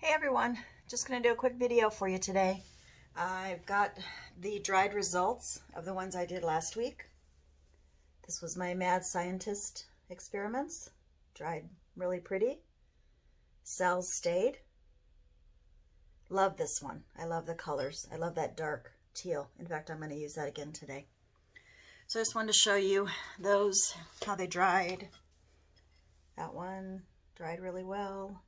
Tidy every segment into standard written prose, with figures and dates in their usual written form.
Hey everyone, just going to do a quick video for you today. I've got the dried results of the ones I did last week. This was my Mad Scientist experiments. Dried really pretty. Cells stayed. Love this one. I love the colors. I love that dark teal. In fact, I'm going to use that again today. So I just wanted to show you those, how they dried. That one dried really well.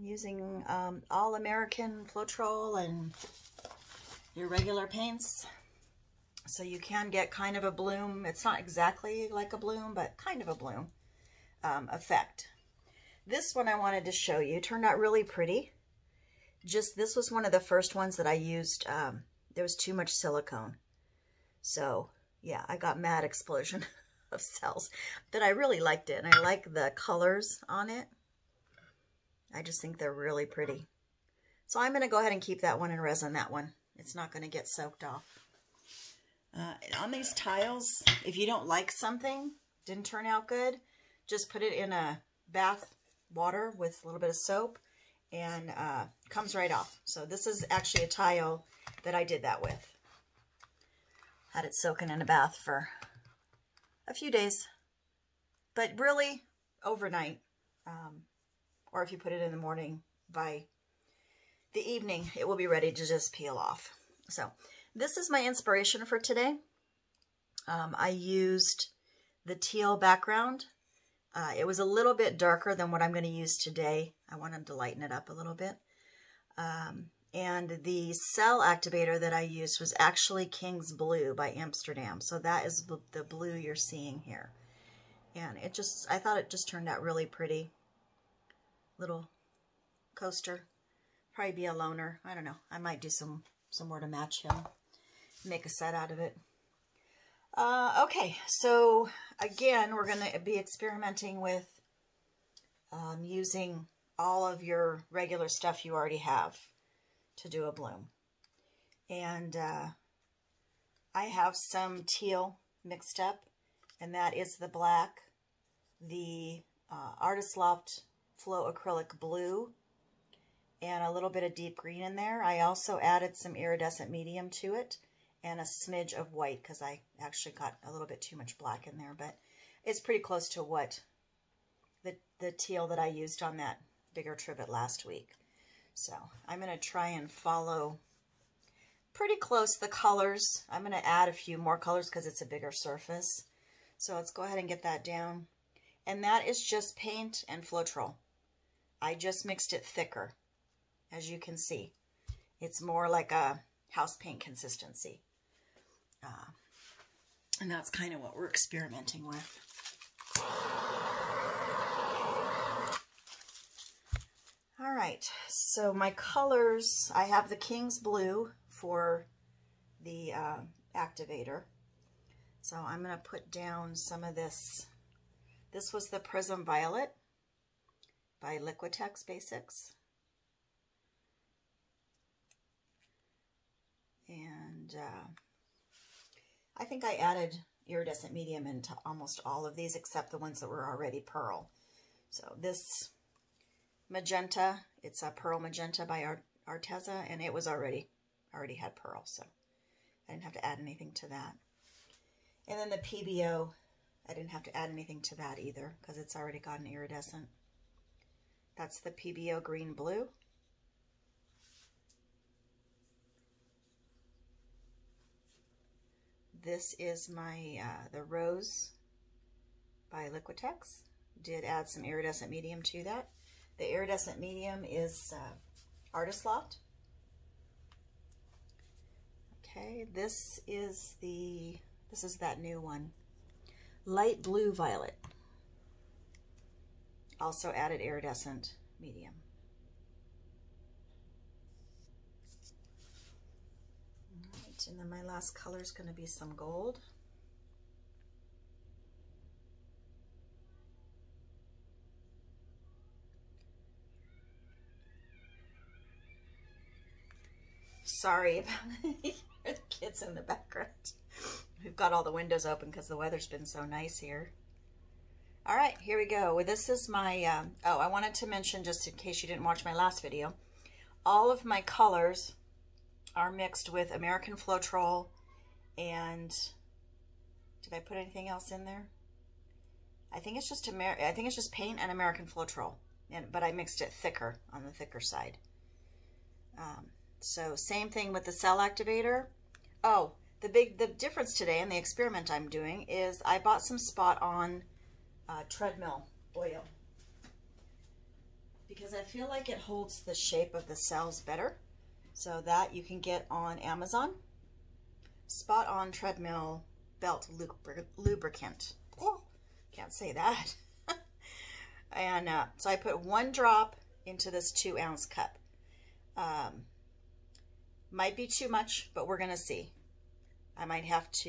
Using All American Floetrol and your regular paints. So you can get kind of a bloom. It's not exactly like a bloom, but kind of a bloom effect. This one I wanted to show you turned out really pretty. This was one of the first ones that I used. There was too much silicone. So yeah, I got mad explosion of cells. But I really liked it, and I like the colors on it. I just think they're really pretty. So I'm going to go ahead and keep that one and resin that one. It's not going to get soaked off. On these tiles, if you don't like something, didn't turn out good, just put it in a bath water with a little bit of soap and comes right off. So this is actually a tile that I did that with. Had it soaking in a bath for a few days, but really overnight. Or if you put it in the morning, by the evening, it will be ready to just peel off. So this is my inspiration for today. I used the teal background. It was a little bit darker than what I'm going to use today. I wanted to lighten it up a little bit. And the cell activator that I used was actually King's Blue by Amsterdam. So that is the blue you're seeing here. And I thought it just turned out really pretty. Little coaster. Probably be a loner. I don't know. I might do some more to match him. Make a set out of it. Okay, so again, we're going to be experimenting with using all of your regular stuff you already have to do a bloom. And I have some teal mixed up, and that is the black, the Artist Loft Flow Acrylic Blue, and a little bit of deep green in there. I also added some iridescent medium to it and a smidge of white because I actually got a little bit too much black in there, but it's pretty close to what the teal that I used on that bigger trivet last week. So I'm going to try and follow pretty close the colors. I'm going to add a few more colors because it's a bigger surface. So let's go ahead and get that down. And that is just paint and Floetrol. I just mixed it thicker, as you can see. It's more like a house paint consistency. And that's kind of what we're experimenting with. All right, so my colors, I have the King's Blue for the activator. So I'm going to put down some of this. This was the Prism Violet by Liquitex Basics. And I think I added iridescent medium into almost all of these except the ones that were already pearl. So this magenta, it's a Pearl Magenta by Arteza, and it was already had pearl, so I didn't have to add anything to that. And then the PBO, I didn't have to add anything to that either because it's already got an iridescent. That's the PBO Green Blue. This is my the Rose by Liquitex. Did add some iridescent medium to that. The iridescent medium is Artist Loft. Okay, this is that new one. Light Blue Violet. Also added iridescent medium. All right, and then my last color is going to be some gold. Sorry about the kids in the background. We've got all the windows open because the weather's been so nice here. All right, here we go. Well, this is my, oh, I wanted to mention, just in case you didn't watch my last video, all of my colors are mixed with American Floetrol and, did I put anything else in there? I think it's just paint and American Floetrol, but I mixed it thicker, on the thicker side. So same thing with the cell activator. Oh, the difference today in the experiment I'm doing is I bought some Spot On treadmill oil because I feel like it holds the shape of the cells better. So that you can get on Amazon. Spot On treadmill belt lubricant. Oh, can't say that. And so I put 1 drop into this 2-ounce cup. Might be too much, but we're gonna see. I might have to,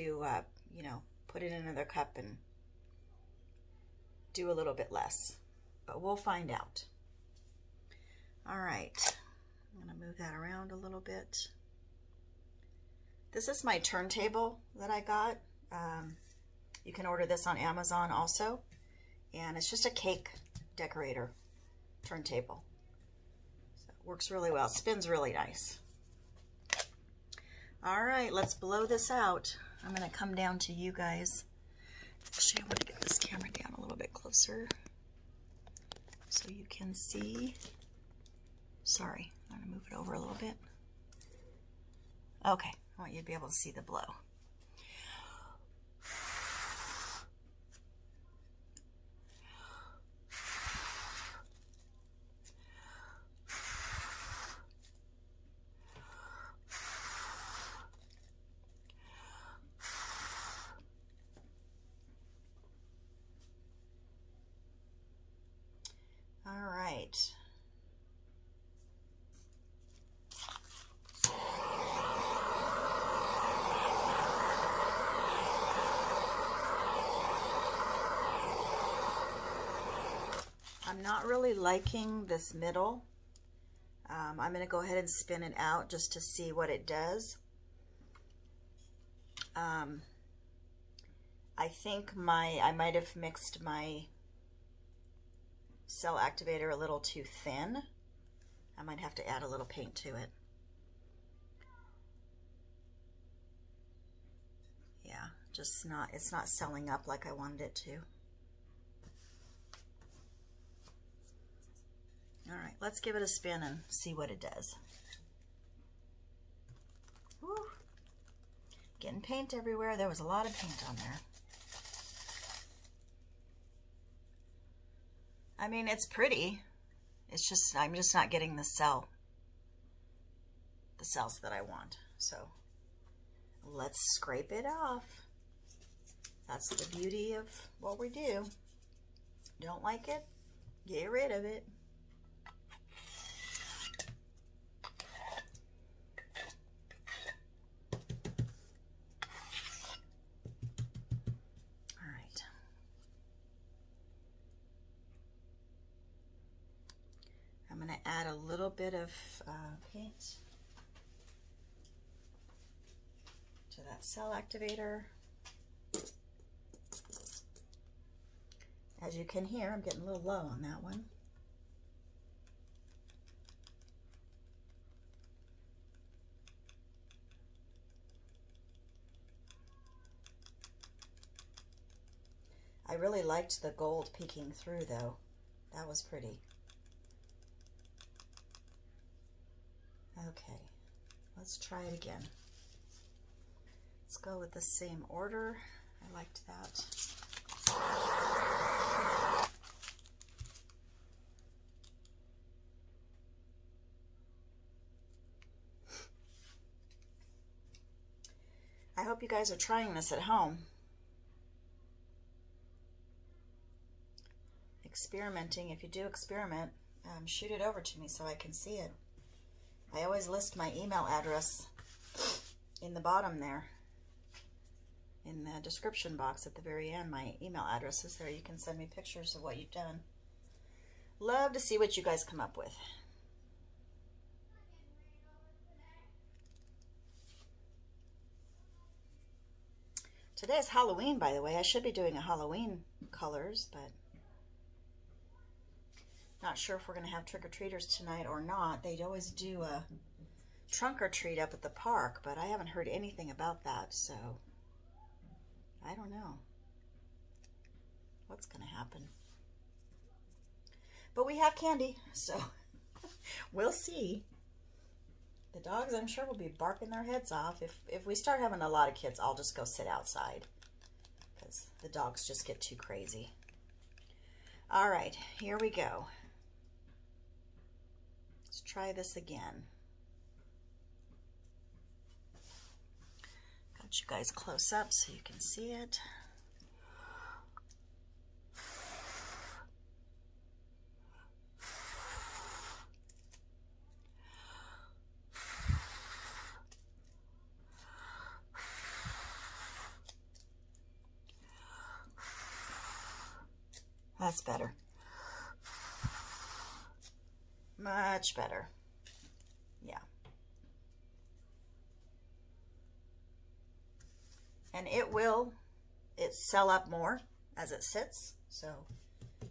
you know, put it in another cup and do a little bit less, but we'll find out. All right, I'm gonna move that around a little bit. This is my turntable that I got. You can order this on Amazon also, and it's just a cake decorator turntable. So it works really well, it spins really nice. All right, let's blow this out. I'm gonna come down to you guys. Actually, I want to get this camera down a little bit closer so you can see. Sorry, I'm gonna move it over a little bit. Okay, I want you to be able to see the blow. All right. I'm not really liking this middle. I'm going to go ahead and spin it out just to see what it does. I think I might have mixed my cell activator a little too thin. I might have to add a little paint to it. Yeah, just it's not selling up like I wanted it to. All right, let's give it a spin and see what it does. Woo. Getting paint everywhere. There was a lot of paint on there. I mean, it's pretty. It's just, I'm just not getting the cells that I want. So let's scrape it off. That's the beauty of what we do. Don't like it? Get rid of it. I'm going to add a little bit of paint to that cell activator. As you can hear, I'm getting a little low on that one. I really liked the gold peeking through though. That was pretty. Okay, let's try it again. Let's go with the same order. I liked that. I hope you guys are trying this at home. Experimenting. If you do experiment, shoot it over to me so I can see it. I always list my email address in the bottom there. In the description box at the very end, my email address is there. You can send me pictures of what you've done. Love to see what you guys come up with. Today is Halloween, by the way. I should be doing a Halloween colors, but Not sure if we're going to have trick-or-treaters tonight or not. They'd always do a trunk or treat up at the park, but I haven't heard anything about that, so I don't know what's going to happen. But we have candy, so we'll see. The dogs, I'm sure, will be barking their heads off. If we start having a lot of kids, I'll just go sit outside because the dogs just get too crazy. All right, here we go. Let's try this again. Got you guys close up so you can see it. That's better. Much better. Yeah. And it will sell up more as it sits. So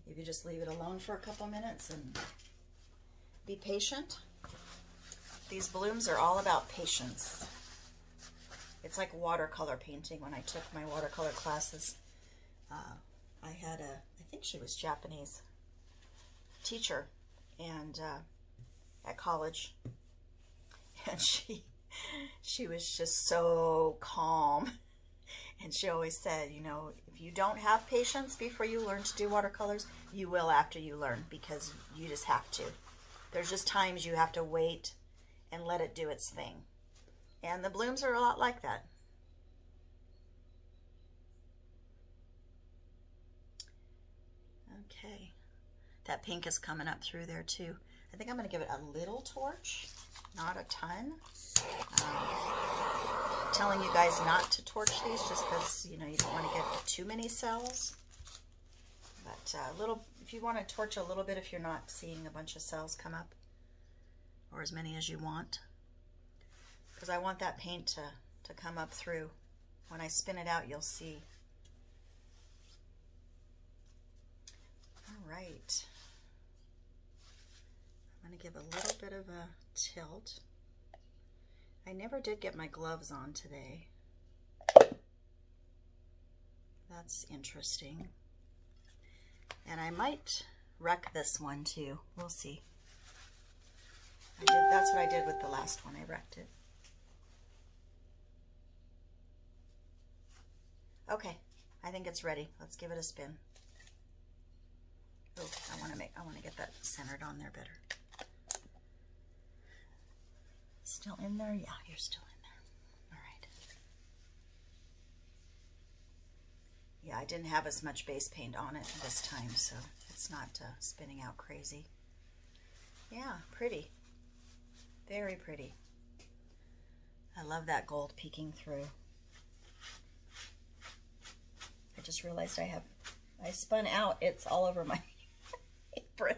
if you just leave it alone for a couple minutes and be patient. These blooms are all about patience. It's like watercolor painting. When I took my watercolor classes, I had I think she was Japanese teacher, and at college, and she was just so calm, and she always said, you know, if you don't have patience before you learn to do watercolors, you will after you learn, because you just have to. There's just times you have to wait and let it do its thing, and the blooms are a lot like that. Okay, that pink is coming up through there too. I think I'm going to give it a little torch, not a ton. Telling you guys not to torch these just because, you know, you don't want to get too many cells. But a little, if you want to torch a little bit, if you're not seeing a bunch of cells come up, or as many as you want, because I want that paint to come up through. When I spin it out, you'll see. All right. I'm going to give a little bit of a tilt. I never did get my gloves on today. That's interesting. And I might wreck this one too. We'll see. That's what I did with the last one. I wrecked it. Okay, I think it's ready. Let's give it a spin. Oh, I want to get that centered on there better. Still in there? Yeah, you're still in there. All right. Yeah, I didn't have as much base paint on it this time, so it's not spinning out crazy. Yeah, pretty. Very pretty. I love that gold peeking through. I just realized I spun out. It's all over my apron.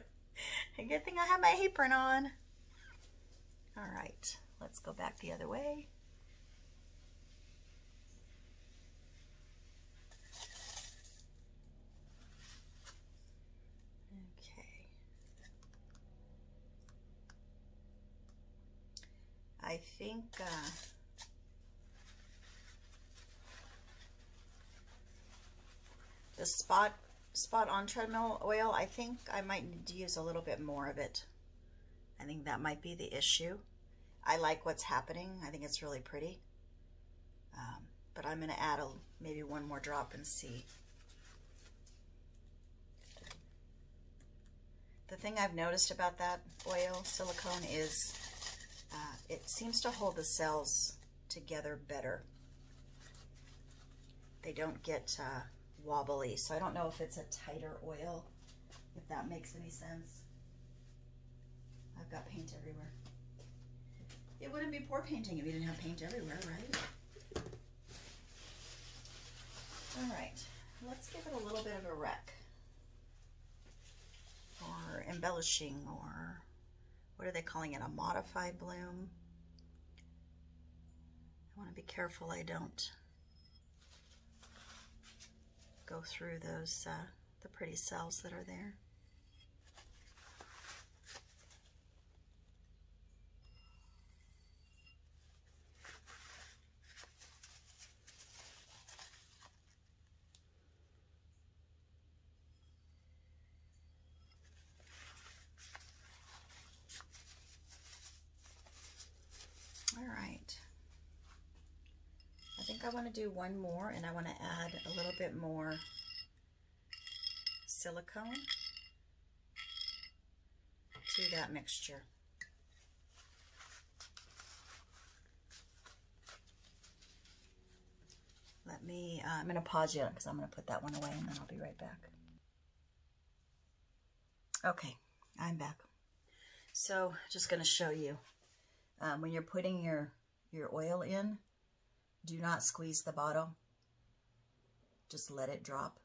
A good thing I have my apron on. All right, let's go back the other way. Okay. I think the spot on treadmill oil, I think I might need to use a little bit more of it. I think that might be the issue. I like what's happening. I think it's really pretty. But I'm going to add maybe one more drop and see. The thing I've noticed about that oil, silicone, is it seems to hold the cells together better. They don't get wobbly. So I don't know if it's a tighter oil, if that makes any sense. I've got paint everywhere. It wouldn't be pour painting if you didn't have paint everywhere, right? All right, let's give it a little bit of a wreck. Or embellishing, or what are they calling it? A modified bloom. I want to be careful I don't go through those, the pretty cells that are there. think I want to do one more, and I want to add a little bit more silicone to that mixture. Let me, I'm going to pause you because I'm going to put that one away and then I'll be right back. Okay, I'm back. So just going to show you, when you're putting your oil in, do not squeeze the bottle. Just let it drop.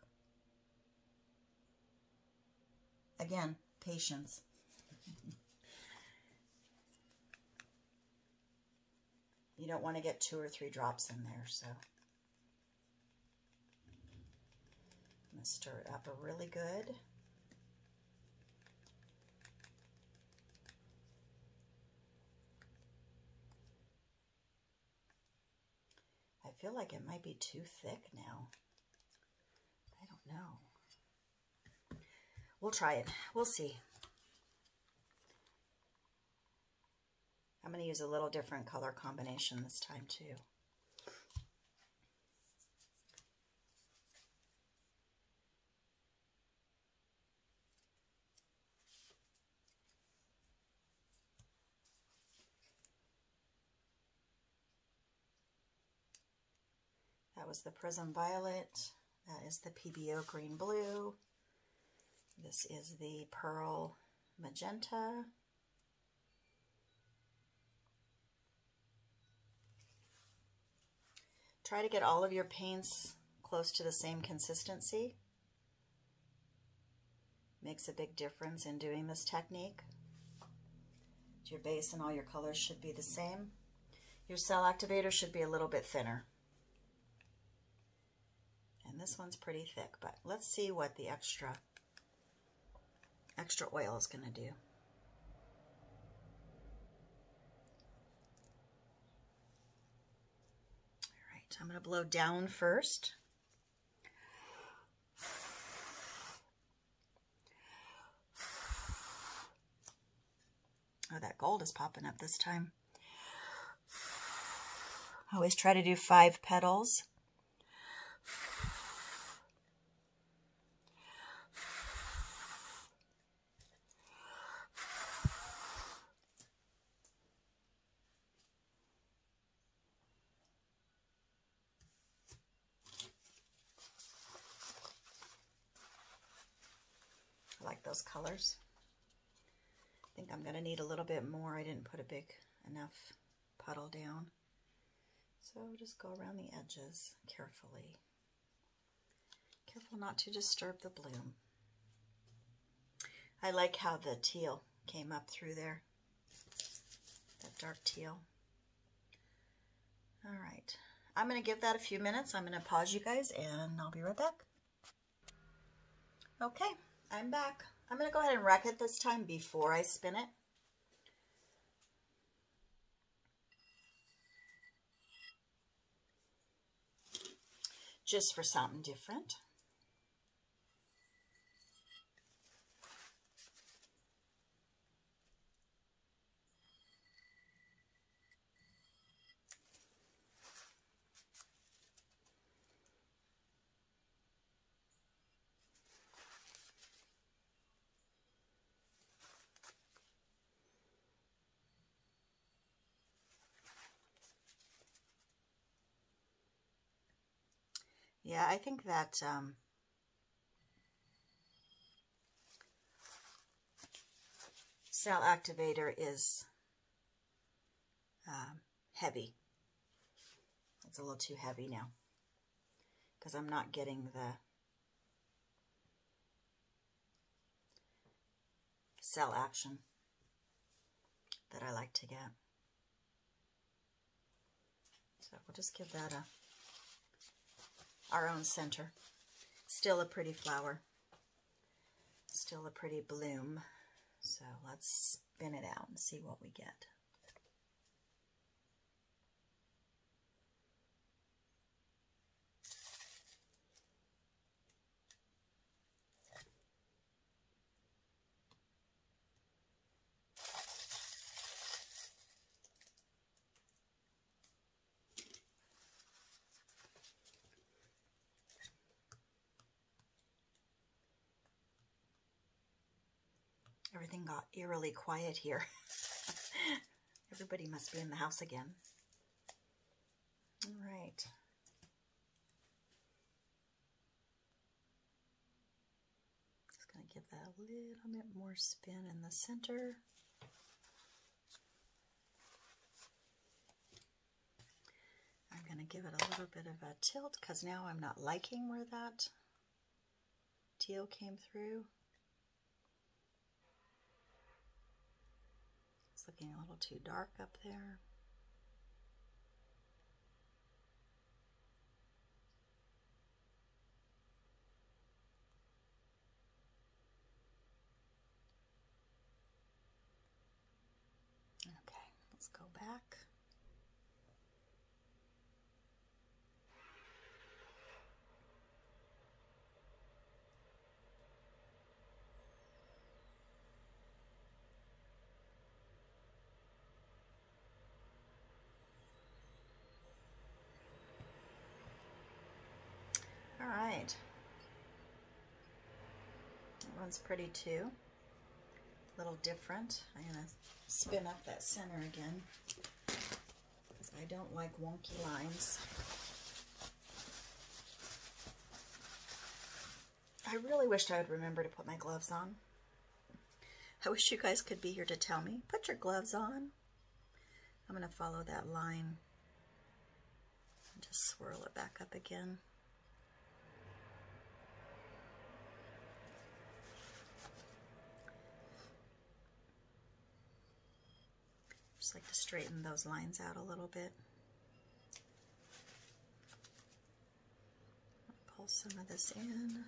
Again, patience. You don't want to get 2 or 3 drops in there, so I'm going to stir it up really good. I feel like it might be too thick now. I don't know. We'll try it. We'll see. I'm going to use a little different color combination this time too. That was the Prism Violet. That is the PBO Green Blue. This is the Pearl Magenta. Try to get all of your paints close to the same consistency. Makes a big difference in doing this technique. Your base and all your colors should be the same. Your cell activator should be a little bit thinner. And this one's pretty thick, but let's see what the extra oil is going to do. All right, I'm going to blow down first. Oh, that gold is popping up this time. I always try to do 5 petals. I like those colors. I think I'm going to need a little bit more. I didn't put a big enough puddle down. So just go around the edges carefully. Careful not to disturb the bloom. I like how the teal came up through there. That dark teal. All right. I'm going to give that a few minutes. I'm going to pause you guys and I'll be right back. Okay, I'm back. I'm going to go ahead and rack it this time before I spin it. Just for something different. Yeah, I think that cell activator is heavy. It's a little too heavy now because I'm not getting the cell action that I like to get. So we'll just give that our own center. Still a pretty flower. Still a pretty bloom. So let's spin it out and see what we get. Everything got eerily quiet here. Everybody must be in the house again. All right. Just going to give that a little bit more spin in the center. I'm going to give it a little bit of a tilt because now I'm not liking where that teal came through. It's looking a little too dark up there. Okay, let's go back. All right, that one's pretty too. A little different. I'm going to spin up that center again because I don't like wonky lines. I really wished I would remember to put my gloves on. I wish you guys could be here to tell me, put your gloves on. I'm going to follow that line and just swirl it back up again. Just like to straighten those lines out a little bit. Pull some of this in.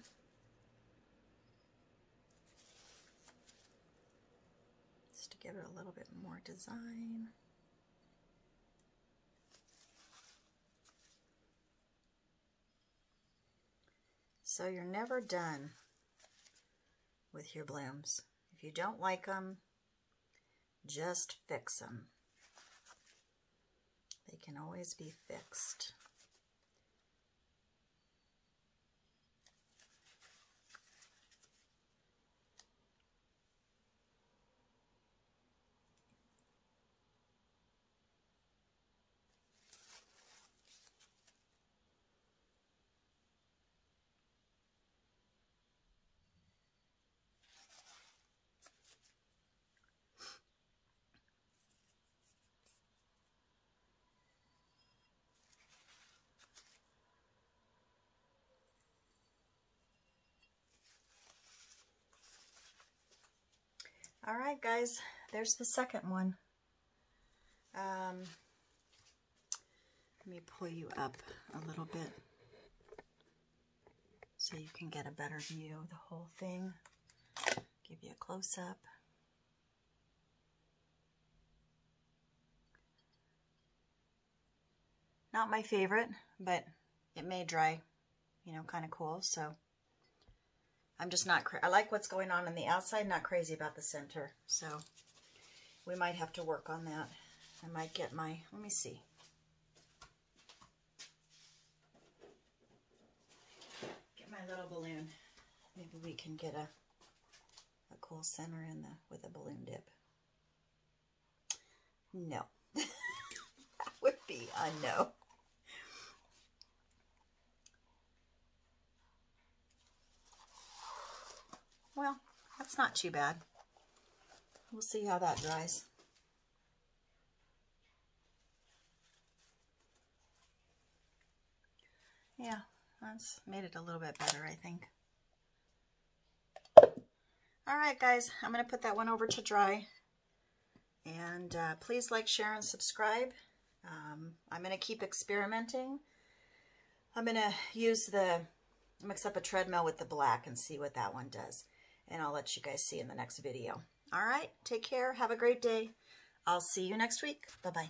Just to give it a little bit more design. So you're never done with your blooms. If you don't like them, just fix them. They can always be fixed. All right, guys, there's the second one. Let me pull you up a little bit so you can get a better view of the whole thing. Give you a close-up. Not my favorite, but it may dry, you know, kind of cool, so I'm just not, I like what's going on the outside, not crazy about the center. So we might have to work on that. I might get my, let me see. Get my little balloon. Maybe we can get a cool center in the, with a balloon dip. No. That would be a no. Well, that's not too bad. We'll see how that dries. Yeah, that's made it a little bit better, I think. All right, guys, I'm going to put that one over to dry. And please like, share, and subscribe. I'm going to keep experimenting. I'm going to mix up a treadmill with the black and see what that one does. And I'll let you guys see in the next video. All right, take care. Have a great day. I'll see you next week. Bye-bye.